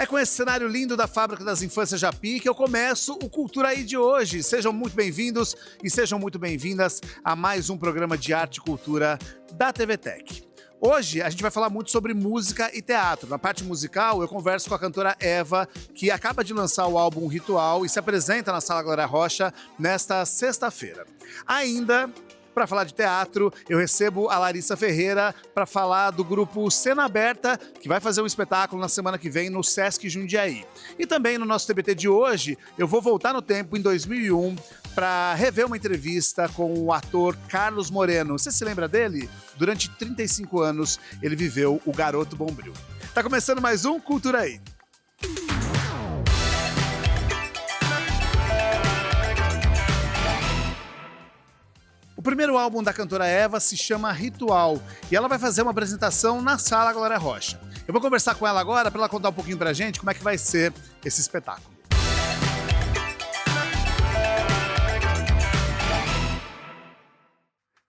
É com esse cenário lindo da Fábrica das Infâncias Japi que eu começo o Cultura Aí de hoje. Sejam muito bem-vindos e sejam muito bem-vindas a mais um programa de arte e cultura da TV Tech. Hoje a gente vai falar muito sobre música e teatro. Na parte musical eu converso com a cantora Eva, que acaba de lançar o álbum Ritual e se apresenta na Sala Glória Rocha nesta sexta-feira. Ainda, para falar de teatro, eu recebo a Larissa Ferreira para falar do grupo Cena Aberta, que vai fazer um espetáculo na semana que vem no Sesc Jundiaí. E também no nosso TBT de hoje, eu vou voltar no tempo, em 2001, para rever uma entrevista com o ator Carlos Moreno. Você se lembra dele? Durante 35 anos, ele viveu o Garoto Bombril. Tá começando mais um Cultura Aí. O primeiro álbum da cantora Eva se chama Ritual e ela vai fazer uma apresentação na Sala Glória Rocha. Eu vou conversar com ela agora para ela contar um pouquinho pra gente como é que vai ser esse espetáculo.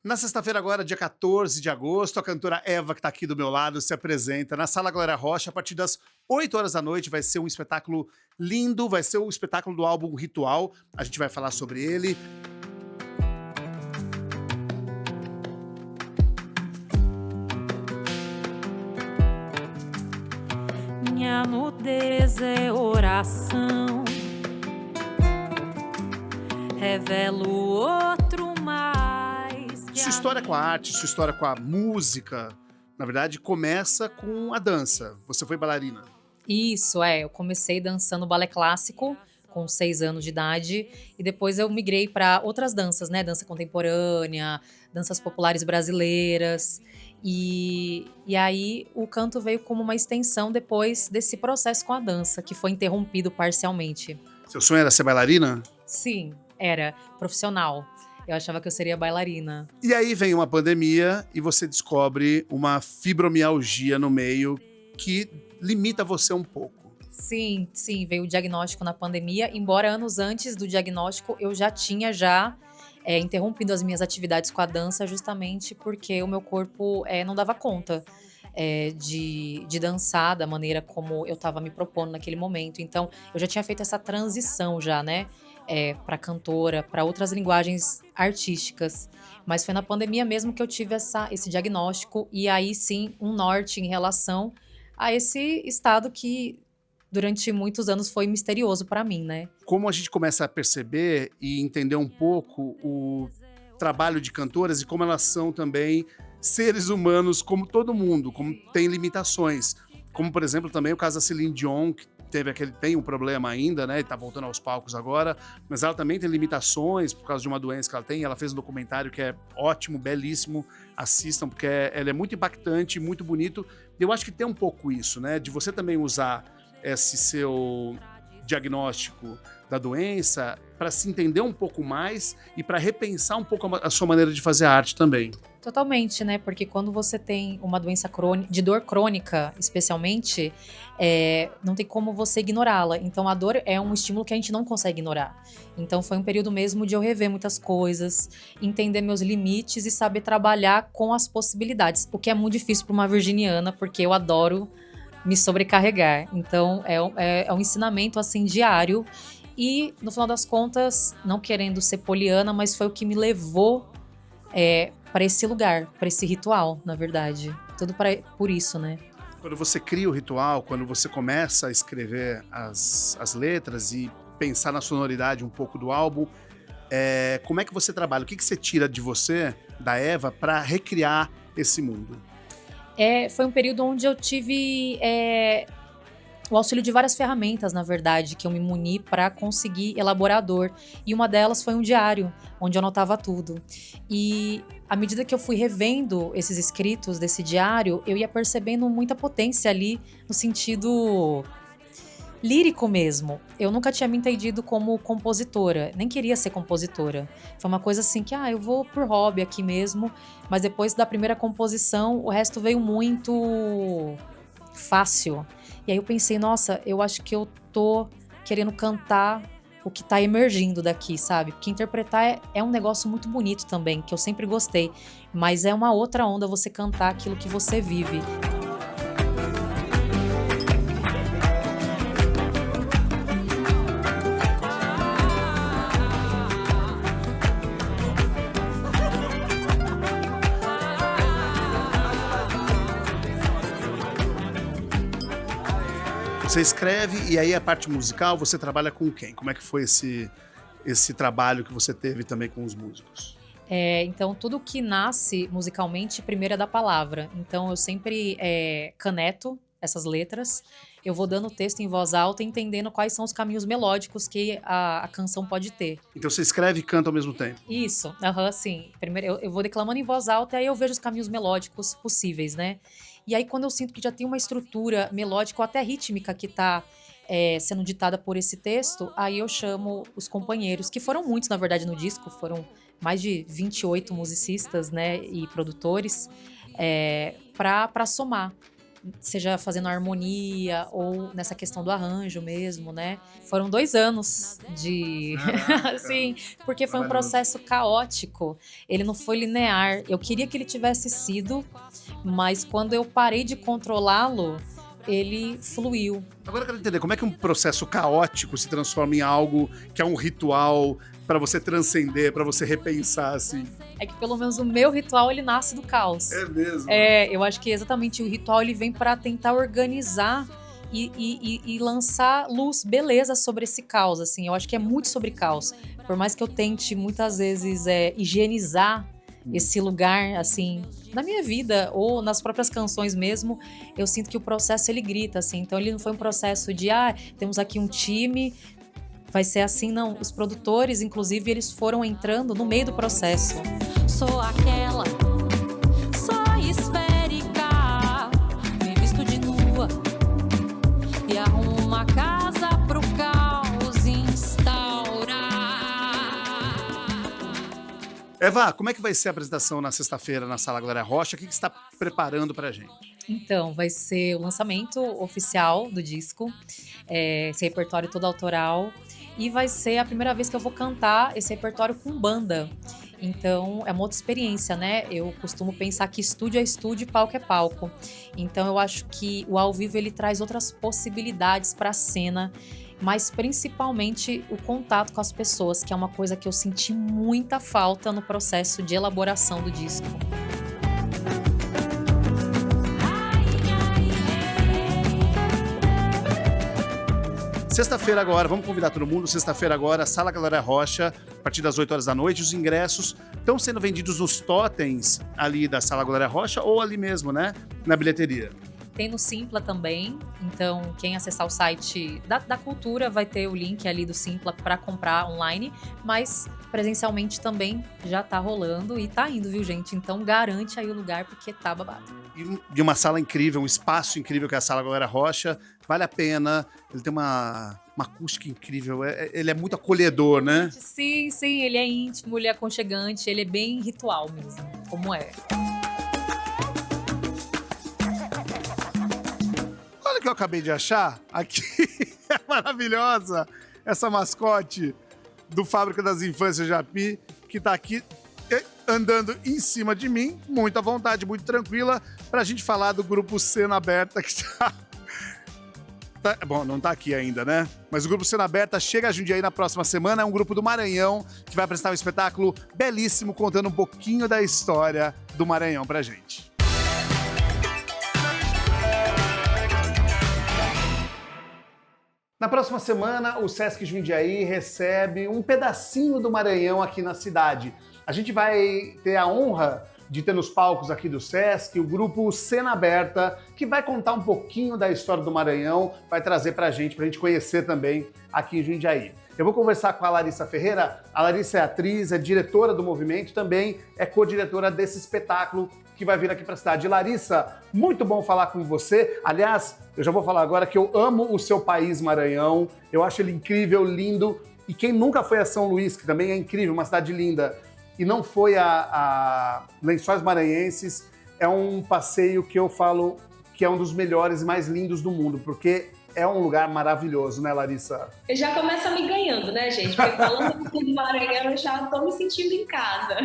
Na sexta-feira agora, dia 14 de agosto, a cantora Eva, que está aqui do meu lado, se apresenta na Sala Glória Rocha a partir das 8 horas da noite. Vai ser um espetáculo lindo, vai ser o espetáculo do álbum Ritual. A gente vai falar sobre ele. Minha nudez é oração, revelo outro mais. Sua história com a arte, sua história com a música, na verdade, começa com a dança. Você foi bailarina. Isso, eu comecei dançando balé clássico com 6 anos de idade e depois eu migrei para outras danças, né? Dança contemporânea, danças populares brasileiras. E aí o canto veio como uma extensão depois desse processo com a dança, que foi interrompido parcialmente. Seu sonho era ser bailarina? Sim, era profissional. Eu achava que eu seria bailarina. E aí vem uma pandemia e você descobre uma fibromialgia no meio que limita você um pouco. Sim, veio o diagnóstico na pandemia, embora anos antes do diagnóstico eu já tinha interrompido as minhas atividades com a dança justamente porque o meu corpo não dava conta de dançar da maneira como eu estava me propondo naquele momento. Então, eu já tinha feito essa transição já, né? Para cantora, para outras linguagens artísticas. Mas foi na pandemia mesmo que eu tive esse diagnóstico e aí sim um norte em relação a esse estado que durante muitos anos foi misterioso para mim, né? Como a gente começa a perceber e entender um pouco o trabalho de cantoras e como elas são também seres humanos como todo mundo, como tem limitações. Como, por exemplo, também o caso da Celine Dion, que tem um problema ainda, né? E tá voltando aos palcos agora, mas ela também tem limitações por causa de uma doença que ela tem. Ela fez um documentário que é ótimo, belíssimo. Assistam, porque ela é muito impactante, muito bonito. E eu acho que tem um pouco isso, né? De você também usar esse seu diagnóstico da doença para se entender um pouco mais e para repensar um pouco a sua maneira de fazer arte também. Totalmente, né? Porque quando você tem uma doença de dor crônica, especialmente, não tem como você ignorá-la. Então, a dor é um estímulo que a gente não consegue ignorar. Então, foi um período mesmo de eu rever muitas coisas, entender meus limites e saber trabalhar com as possibilidades. O que é muito difícil para uma virginiana, porque eu adoro me sobrecarregar. Então, é um ensinamento, assim, diário. E, no final das contas, não querendo ser poliana, mas foi o que me levou para esse lugar, para esse ritual, na verdade. Tudo por isso, né? Quando você cria o ritual, quando você começa a escrever as letras e pensar na sonoridade um pouco do álbum, como é que você trabalha? O que você tira de você, da Eva, para recriar esse mundo? Foi um período onde eu tive o auxílio de várias ferramentas, na verdade, que eu me muni para conseguir elaborar a dor. E uma delas foi um diário, onde eu anotava tudo. E à medida que eu fui revendo esses escritos desse diário, eu ia percebendo muita potência ali, no sentido lírico mesmo. Eu nunca tinha me entendido como compositora, nem queria ser compositora. Foi uma coisa assim que, eu vou por hobby aqui mesmo, mas depois da primeira composição, o resto veio muito fácil. E aí eu pensei, nossa, eu acho que eu tô querendo cantar o que tá emergindo daqui, sabe? Porque interpretar é um negócio muito bonito também, que eu sempre gostei, mas é uma outra onda você cantar aquilo que você vive. Você escreve e aí a parte musical você trabalha com quem? Como é que foi esse trabalho que você teve também com os músicos? Então, tudo que nasce musicalmente, primeiro é da palavra. Então, eu sempre caneto essas letras, eu vou dando o texto em voz alta, entendendo quais são os caminhos melódicos que a canção pode ter. Então você escreve e canta ao mesmo tempo? Isso, sim. Primeiro eu vou declamando em voz alta, aí eu vejo os caminhos melódicos possíveis, né? E aí quando eu sinto que já tem uma estrutura melódica ou até rítmica que tá sendo ditada por esse texto, aí eu chamo os companheiros, que foram muitos, na verdade, no disco, foram mais de 28 musicistas, né, e produtores, para somar. Seja fazendo harmonia ou nessa questão do arranjo mesmo, né? Foram 2 anos de... Sim, porque foi um processo caótico. Ele não foi linear. Eu queria que ele tivesse sido, mas quando eu parei de controlá-lo, ele fluiu. Agora eu quero entender, como é que um processo caótico se transforma em algo que é um ritual para você transcender, para você repensar, assim? É que pelo menos o meu ritual, ele nasce do caos. É mesmo? Eu acho que exatamente o ritual, ele vem para tentar organizar e lançar luz, beleza sobre esse caos, assim. Eu acho que é muito sobre caos. Por mais que eu tente, muitas vezes, higienizar esse lugar, assim, na minha vida ou nas próprias canções mesmo, eu sinto que o processo, ele grita, assim. Então, ele não foi um processo de, temos aqui um time, vai ser assim, não. Os produtores, inclusive, eles foram entrando no meio do processo. Sou aquela, só esférica, me visto de nua e arrumo uma casa pro caos instaurar. Eva, como é que vai ser a apresentação na sexta-feira na Sala Glória Rocha? O que você está preparando pra gente? Então, vai ser o lançamento oficial do disco, esse repertório todo autoral, e vai ser a primeira vez que eu vou cantar esse repertório com banda. Então, é uma outra experiência, né? Eu costumo pensar que estúdio é estúdio e palco é palco. Então, eu acho que o ao vivo, ele traz outras possibilidades para a cena, mas principalmente o contato com as pessoas, que é uma coisa que eu senti muita falta no processo de elaboração do disco. Sexta-feira agora, vamos convidar todo mundo, sexta-feira agora, Sala Glória Rocha, a partir das 8 horas da noite, os ingressos estão sendo vendidos nos totens ali da Sala Glória Rocha ou ali mesmo, né, na bilheteria. Tem no Simpla também, então quem acessar o site da Cultura vai ter o link ali do Simpla para comprar online, mas presencialmente também já tá rolando e tá indo, viu, gente? Então garante aí o lugar porque tá babado. E uma sala incrível, um espaço incrível que é a Sala Glória Rocha, vale a pena, ele tem uma acústica incrível, ele é muito acolhedor, né? Sim, ele é íntimo, ele é aconchegante, ele é bem ritual mesmo, como é. Olha o que eu acabei de achar aqui, é maravilhosa essa mascote do Fábrica das Infâncias Japi, que tá aqui andando em cima de mim, muito à vontade, muito tranquila, pra gente falar do grupo Cena Aberta, que bom, não tá aqui ainda, né? Mas o grupo Cena Aberta chega a Jundiaí na próxima semana, é um grupo do Maranhão, que vai apresentar um espetáculo belíssimo, contando um pouquinho da história do Maranhão pra gente. Na próxima semana, o Sesc Jundiaí recebe um pedacinho do Maranhão aqui na cidade. A gente vai ter a honra de ter nos palcos aqui do Sesc o grupo Cena Aberta, que vai contar um pouquinho da história do Maranhão, vai trazer pra gente conhecer também aqui em Jundiaí. Eu vou conversar com a Larissa Ferreira. A Larissa é atriz, é diretora do movimento, também é co-diretora desse espetáculo que vai vir aqui para a cidade. Larissa, muito bom falar com você. Aliás, eu já vou falar agora que eu amo o seu país, Maranhão. Eu acho ele incrível, lindo. E quem nunca foi a São Luís, que também é incrível, uma cidade linda, e não foi a Lençóis Maranhenses, é um passeio que eu falo que é um dos melhores e mais lindos do mundo, porque é um lugar maravilhoso, né, Larissa? Eu já começa me ganhando, né, gente? Porque falando do Maranhão, eu já tô me sentindo em casa.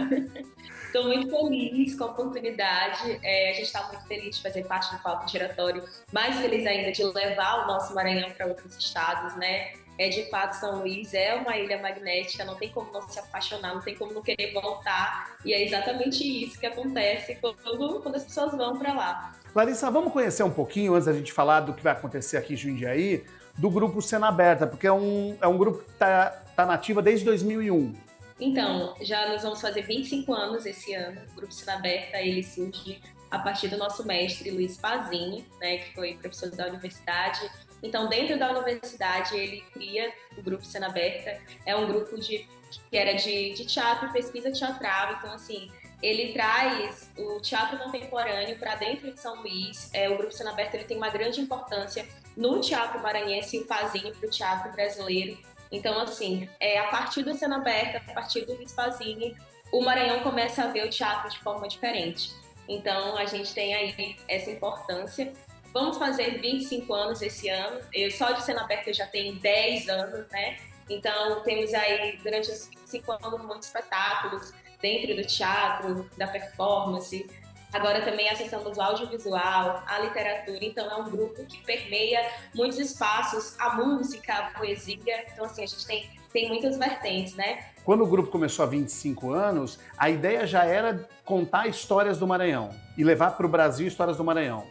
Estou muito feliz com a oportunidade. A gente está muito feliz de fazer parte do palco giratório, mais feliz ainda de levar o nosso Maranhão para outros estados, né? De fato, São Luís é uma ilha magnética, não tem como não se apaixonar, não tem como não querer voltar. E é exatamente isso que acontece quando as pessoas vão para lá. Larissa, vamos conhecer um pouquinho, antes da gente falar do que vai acontecer aqui em Jundiaí, do grupo Cena Aberta, porque é um grupo que tá na ativa desde 2001. Então, já nós vamos fazer 25 anos esse ano. O Grupo Cena Aberta, ele surge a partir do nosso mestre, Luiz Pazini, né, que foi professor da universidade. Então, dentro da universidade, ele cria o Grupo Cena Aberta. É um grupo que era de teatro e pesquisa teatral. Então, assim, ele traz o teatro contemporâneo para dentro de São Luís. O Grupo Cena Aberta ele tem uma grande importância no teatro maranhense e o Pazini para o teatro brasileiro. Então, assim, a partir do Cena Aberta, a partir do Luiz Pazini, o Maranhão começa a ver o teatro de forma diferente. Então, a gente tem aí essa importância. Vamos fazer 25 anos esse ano. Só de Cena Aberta eu já tenho 10 anos, né? Então, temos aí, durante esses 5 anos, muitos espetáculos dentro do teatro, da performance. Agora também acessamos o audiovisual, a literatura. Então, é um grupo que permeia muitos espaços, a música, a poesia. Então, assim, a gente tem muitas vertentes, né? Quando o grupo começou há 25 anos, a ideia já era contar histórias do Maranhão e levar para o Brasil histórias do Maranhão.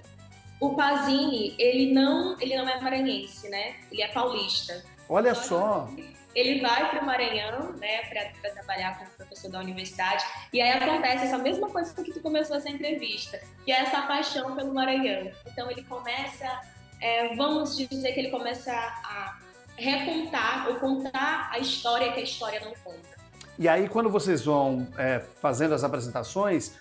O Pazini, ele não é maranhense, né? Ele é paulista. Olha só! Ele vai para o Maranhão, né, para trabalhar como professor da universidade, e aí acontece essa mesma coisa que tu começou essa entrevista, que é essa paixão pelo Maranhão. Então ele começa, vamos dizer que ele começa a recontar ou contar a história que a história não conta. E aí quando vocês vão fazendo as apresentações,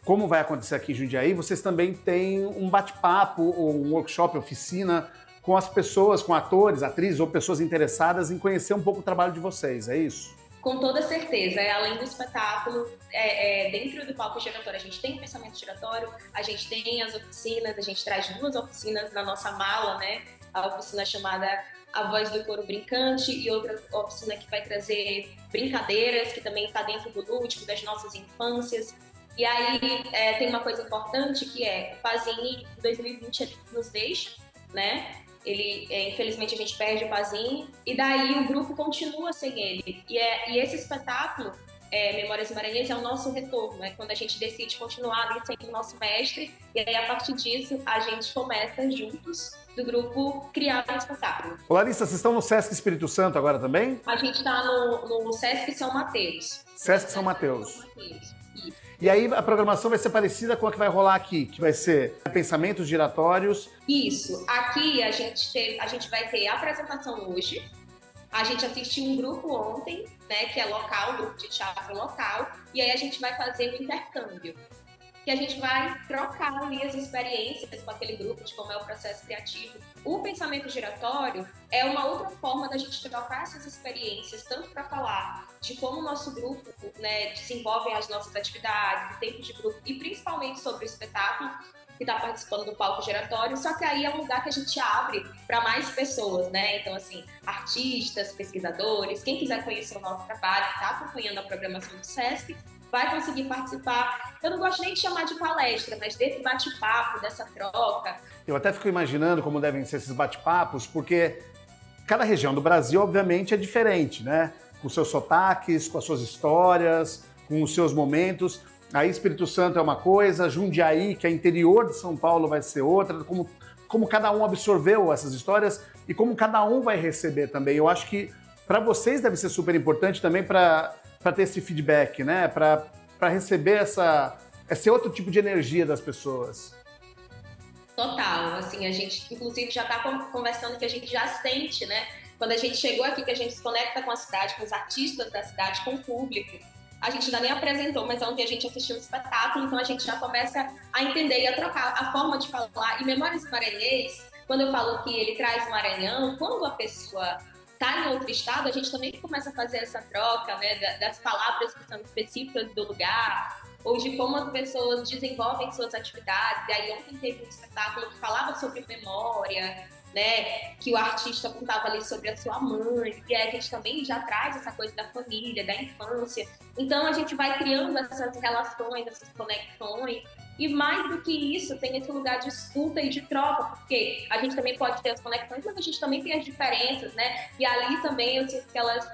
como vai acontecer aqui em Jundiaí, vocês também têm um bate-papo, ou um workshop, oficina, com as pessoas, com atores, atrizes ou pessoas interessadas em conhecer um pouco o trabalho de vocês, é isso? Com toda certeza, além do espetáculo, dentro do palco giratório a gente tem o pensamento giratório, a gente tem as oficinas, a gente traz 2 oficinas na nossa mala, né? A oficina chamada A Voz do Coro Brincante e outra oficina que vai trazer brincadeiras, que também está dentro do lúdico, das nossas infâncias. E aí tem uma coisa importante que o Pazini, em 2020, ele nos deixa, né? Ele, infelizmente, a gente perde o Pazini, e daí o grupo continua sem ele. E esse espetáculo, Memórias Maranhenses, é o nosso retorno, quando a gente decide continuar ali sem o nosso mestre, e aí, a partir disso, a gente começa juntos, do grupo, criar um espetáculo. Ô Larissa, vocês estão no Sesc Espírito Santo agora também? A gente está no Sesc São Mateus. Sesc São Mateus. E aí a programação vai ser parecida com a que vai rolar aqui, que vai ser pensamentos giratórios. Isso. Aqui a gente vai ter a apresentação hoje. A gente assistiu um grupo ontem, né, que é local, um grupo de teatro local, e aí a gente vai fazer um intercâmbio. Que a gente vai trocar ali as experiências com aquele grupo de como é o processo criativo. O pensamento giratório é uma outra forma da gente trocar essas experiências, tanto para falar de como o nosso grupo, né, desenvolve as nossas atividades, de tempo de grupo, e principalmente sobre o espetáculo que está participando do palco giratório, só que aí é um lugar que a gente abre para mais pessoas, né? Então, assim, artistas, pesquisadores, quem quiser conhecer o nosso trabalho, está acompanhando a programação do Sesc, vai conseguir participar. Eu não gosto nem de chamar de palestra, mas desse bate-papo, dessa troca. Eu até fico imaginando como devem ser esses bate-papos, porque cada região do Brasil, obviamente, é diferente, né? Com seus sotaques, com as suas histórias, com os seus momentos. Aí Espírito Santo é uma coisa, Jundiaí, que é interior de São Paulo, vai ser outra. Como cada um absorveu essas histórias e como cada um vai receber também. Eu acho que para vocês deve ser super importante também para ter esse feedback, né? Para receber esse outro tipo de energia das pessoas. Total, assim, a gente inclusive já está conversando que a gente já sente, né? Quando a gente chegou aqui, que a gente se conecta com a cidade, com os artistas da cidade, com o público. A gente ainda nem apresentou, mas ontem a gente assistiu o espetáculo, então a gente já começa a entender e a trocar a forma de falar. E Memórias Maranhenses, quando eu falo que ele traz o Maranhão, quando a pessoa está em outro estado, a gente também começa a fazer essa troca, né, das palavras que são específicas do lugar, ou de como as pessoas desenvolvem suas atividades. E aí ontem teve um espetáculo que falava sobre memória, né, que o artista contava ali sobre a sua mãe, e aí a gente também já traz essa coisa da família, da infância. Então a gente vai criando essas relações, essas conexões, e mais do que isso, tem esse lugar de escuta e de troca, porque a gente também pode ter as conexões, mas a gente também tem as diferenças, né? E ali também eu sinto que elas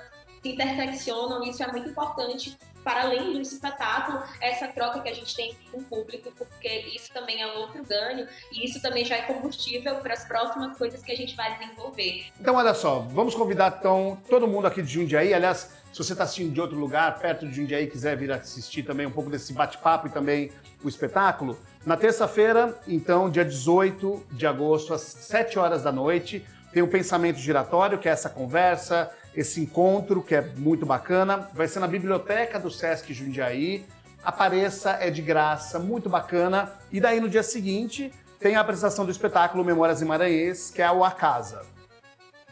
se interseccionam, e isso é muito importante para além do espetáculo, essa troca que a gente tem com o público, porque isso também é um outro ganho, e isso também já é combustível para as próximas coisas que a gente vai desenvolver. Então, olha só, vamos convidar então, todo mundo aqui de Jundiaí. Aliás, se você está assistindo de outro lugar, perto de Jundiaí, quiser vir assistir também um pouco desse bate-papo e também o espetáculo, na terça-feira, então, dia 18 de agosto, às 7 horas da noite, tem o Pensamento Giratório, que é essa conversa, esse encontro, que é muito bacana. Vai ser na Biblioteca do Sesc Jundiaí. Apareça, é de graça, muito bacana. E daí, no dia seguinte, tem a apresentação do espetáculo Memórias Maranhês, que é o A Casa.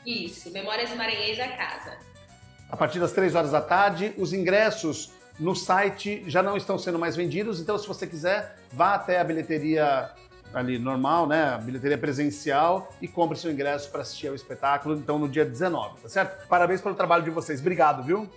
Isso, Memórias Maranhês A Casa. A partir das 3 horas da tarde, os ingressos no site já não estão sendo mais vendidos, então se você quiser, vá até a bilheteria ali normal, né, a bilheteria presencial, e compre seu ingresso para assistir ao espetáculo, então no dia 19, tá certo? Parabéns pelo trabalho de vocês, obrigado, viu?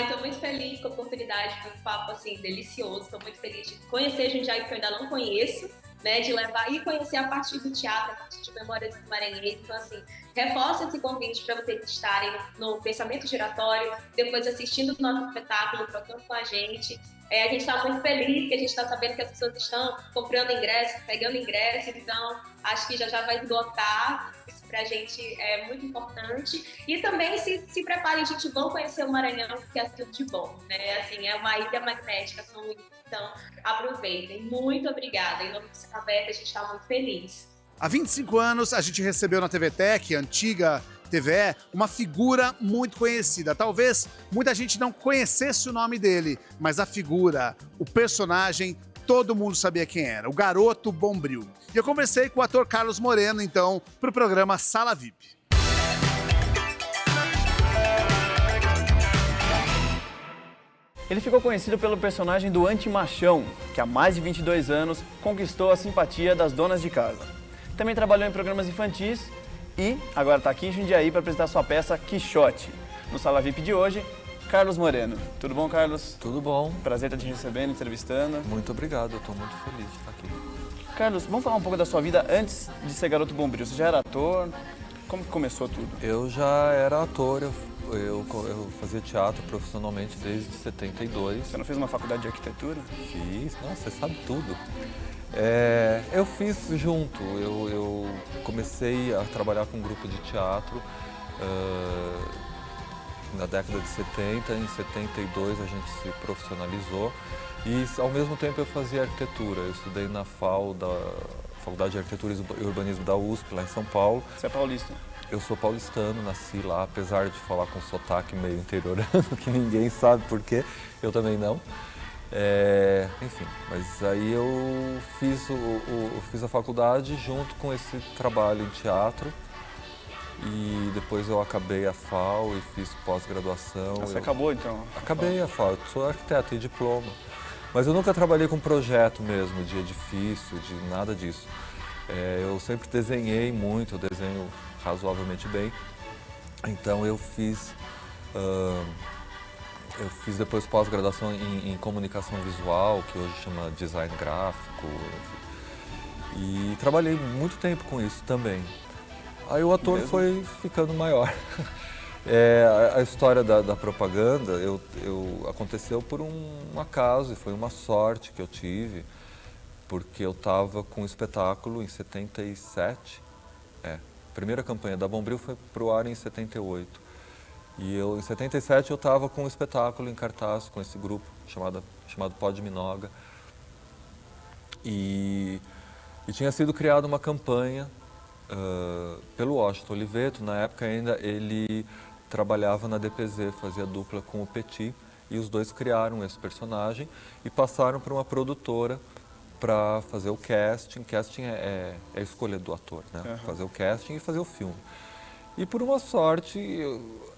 Estou muito feliz com a oportunidade, foi um papo assim delicioso, estou muito feliz de conhecer Jundiaí, que eu ainda não conheço, né, de levar e conhecer a partir do teatro, a partir de Memórias Maranhês. Então, assim, reforço esse convite para vocês estarem no Pensamento Giratório, depois assistindo o nosso espetáculo, trocando com a gente. A gente está muito feliz, que a gente está sabendo que as pessoas estão comprando ingressos, pegando ingressos, então acho que já vai esgotar. Isso para a gente é muito importante. E também se preparem, gente, vão conhecer o Maranhão, que é tudo de bom, né? Assim, é uma ilha magnética, são únicos, então aproveitem. Muito obrigada. Em nome do Céu Aberto, a gente está muito feliz. Há 25 anos, a gente recebeu na TVTech, antiga TVE, uma figura muito conhecida. Talvez muita gente não conhecesse o nome dele, mas a figura, o personagem, todo mundo sabia quem era, o Garoto Bombril. E eu conversei com o ator Carlos Moreno, então, para o programa Sala VIP. Ele ficou conhecido pelo personagem do anti-machão, que há mais de 22 anos conquistou a simpatia das donas de casa. Também trabalhou em programas infantis e agora está aqui em Jundiaí para apresentar sua peça Quixote. No Sala VIP de hoje, Carlos Moreno. Tudo bom, Carlos? Tudo bom. Prazer estar te recebendo, entrevistando. Muito obrigado, eu estou muito feliz de estar aqui. Carlos, vamos falar um pouco da sua vida antes de ser Garoto Bombril. Você já era ator? Como que começou tudo? Eu já era ator, eu fazia teatro profissionalmente desde 72. Você não fez uma faculdade de arquitetura? Fiz, nossa, você sabe tudo. Eu fiz junto, eu comecei a trabalhar com um grupo de teatro na década de 70, em 72 a gente se profissionalizou e ao mesmo tempo eu fazia arquitetura. Eu estudei na FAU, da Faculdade de Arquitetura e Urbanismo da USP, lá em São Paulo. Você é paulista? Eu sou paulistano, nasci lá, apesar de falar com sotaque meio interiorano, que ninguém sabe por quê, eu também não. Enfim, mas aí eu fiz a faculdade junto com esse trabalho em teatro e depois eu acabei a FAU e fiz pós-graduação. Você acabou então? Acabei a FAU, sou arquiteto e diploma, mas eu nunca trabalhei com projeto mesmo, de edifício, de nada disso. Eu sempre desenhei muito, eu desenho razoavelmente bem, então eu fiz depois pós-graduação em comunicação visual, que hoje chama design gráfico, e trabalhei muito tempo com isso também. Aí o ator foi ficando maior. A história da propaganda aconteceu por um acaso e foi uma sorte que eu tive, porque eu estava com um espetáculo em 77. A primeira campanha da Bombril foi para o ar em 78. E em 77 eu estava com um espetáculo em cartaz com esse grupo chamado Pod Minoga. E tinha sido criada uma campanha pelo Washington Oliveto. Na época ainda ele trabalhava na DPZ, fazia dupla com o Petit. E os dois criaram esse personagem e passaram para uma produtora para fazer o casting. Casting é a escolha do ator, né? Uhum. Fazer o casting e fazer o filme. E por uma sorte,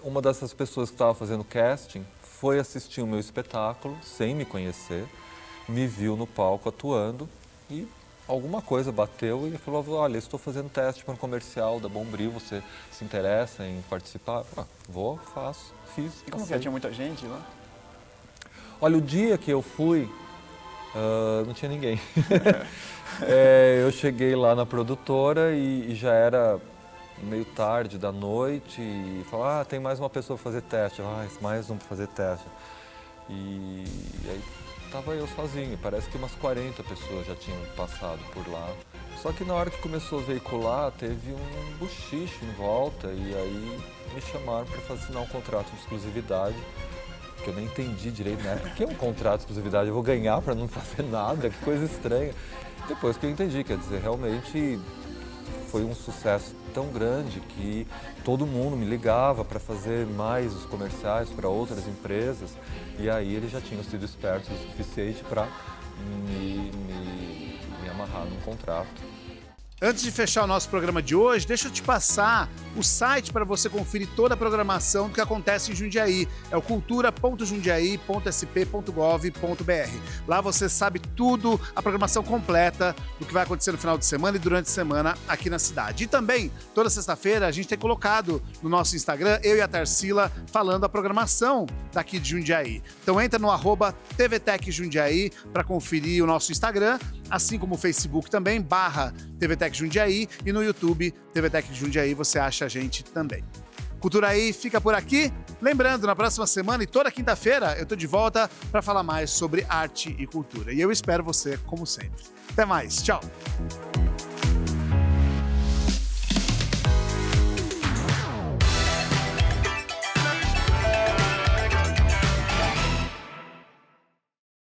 uma dessas pessoas que estava fazendo casting foi assistir o meu espetáculo, sem me conhecer, me viu no palco atuando e alguma coisa bateu e falou, olha, estou fazendo teste para um comercial da Bombril, você se interessa em participar? Vou, faço, fiz. E como que tinha muita gente lá? Olha, o dia que eu fui, não tinha ninguém. Eu cheguei lá na produtora e já era meio tarde da noite e falou, tem mais uma pessoa para fazer teste. Mais um para fazer teste. E aí estava eu sozinho, parece que umas 40 pessoas já tinham passado por lá. Só que na hora que começou a veicular, teve um buchiche em volta e aí me chamaram para assinar um contrato de exclusividade, que eu nem entendi direito, né? O que é um contrato de exclusividade? Eu vou ganhar para não fazer nada? Que coisa estranha. Depois que eu entendi, quer dizer, realmente foi um sucesso tão grande que todo mundo me ligava para fazer mais os comerciais para outras empresas e aí eles já tinham sido espertos o suficiente para me amarrar num contrato. Antes de fechar o nosso programa de hoje, deixa eu te passar o site para você conferir toda a programação do que acontece em Jundiaí. É o cultura.jundiaí.sp.gov.br. Lá você sabe tudo, a programação completa do que vai acontecer no final de semana e durante a semana aqui na cidade. E também, toda sexta-feira, a gente tem colocado no nosso Instagram, eu e a Tarsila, falando a programação daqui de Jundiaí. Então entra no @TVTecJundiaí para conferir o nosso Instagram, assim como o Facebook também, /TVTec Jundiaí, e no YouTube, TVTec Jundiaí, você acha a gente também. Cultura aí fica por aqui. Lembrando, na próxima semana e toda quinta-feira eu tô de volta para falar mais sobre arte e cultura. E eu espero você, como sempre. Até mais, tchau!